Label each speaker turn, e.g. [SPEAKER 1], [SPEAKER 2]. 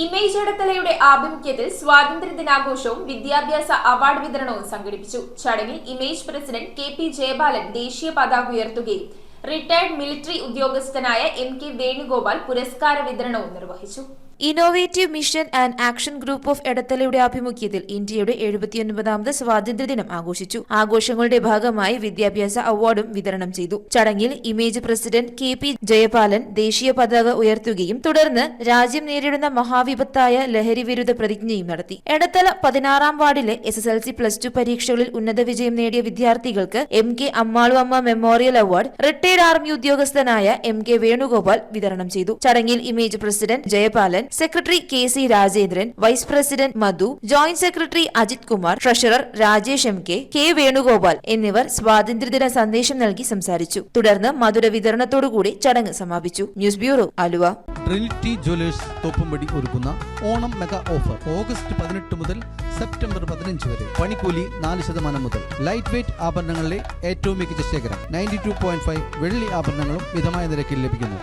[SPEAKER 1] Image എടത്തലയുടെ ആഭിമുഖ്യത്തിൽ സ്വാതന്ത്ര്യദിനാഘോഷവും വിദ്യാഭ്യാസ award വിതരണവും സംഘടിപ്പിച്ചു. ചടങ്ങിൽ ഇമേജ് പ്രസിഡന്റ് കെ.പി. ജയപാലൻ ദേശീയ പതാക ഉയർത്തുകയും റിട്ടയർഡ് മിലിറ്ററി ഉദ്യോഗസ്ഥനായ എം.കെ. വേണുഗോപാൽ പുരസ്കാര വിതരണവും നിർവഹിച്ചു.
[SPEAKER 2] Innovative mission and action group of എടത്തലയുടെ ആഭിമുഖ്യത്തിൽ ഇന്ത്യയുടെ 79ാമത് സ്വാതന്ത്ര്യദിനം ആഘോഷിച്ചു. ആഘോഷങ്ങളുടെ ഭാഗമായി വിദ്യാഭ്യാസ അവാർഡും വിതരണം ചെയ്തു. ചടങ്ങിൽ ഇമേജ് പ്രസിഡന്റ് കെ.പി. ജയപാലൻ ദേശീയ പതാക ഉയർത്തുകയും തുടർന്ന് രാജ്യം നേരിടുന്ന മഹാവിപത്തായ ലഹരിവിരുദ്ധ പ്രതിജ്ഞയും നടത്തി. എടത്തല 16ാം വാർഡിലെ SSLC+2 പരീക്ഷകളിൽ ഉന്നത വിജയം നേടിയ വിദ്യാർത്ഥികൾക്ക് M K. Ammalu Amma memorial award retired army ഉദ്യോഗസ്ഥനായ എം.കെ. വേണുഗോപാൽ വിതരണം ചെയ്തു. ചടങ്ങിൽ image president Jayapalan, secretary K C. Rajendran, vice president Madhu, joint secretary Ajith Kumar, treasurer Rajesh M K. Venugopal എന്നിവർ സ്വാതന്ത്ര്യദിന സന്ദേശം നൽകി സംസാരിച്ചു. തുടർന്ന് മധുര വിതരണത്തോടുകൂടി ചടങ്ങ് സമാപിച്ചു. News bureau, Aluva.
[SPEAKER 3] Trinity Jewellers Thoppumpady ഒരുക്കുന്ന ഓണം മെഗാ ഓഫർ ഓഗസ്റ്റ് 18 മുതൽ സെപ്റ്റംബർ 15 വരെ. പണിക്കൂലി 4% മുതൽ. ലൈറ്റ് വെയ്റ്റ് ആഭരണങ്ങളിലെ ഏറ്റവും മികച്ച ശേഖരം. 92.5 വെള്ളി ആഭരണങ്ങളും മിതമായ നിരക്കിൽ ലഭിക്കുന്നു.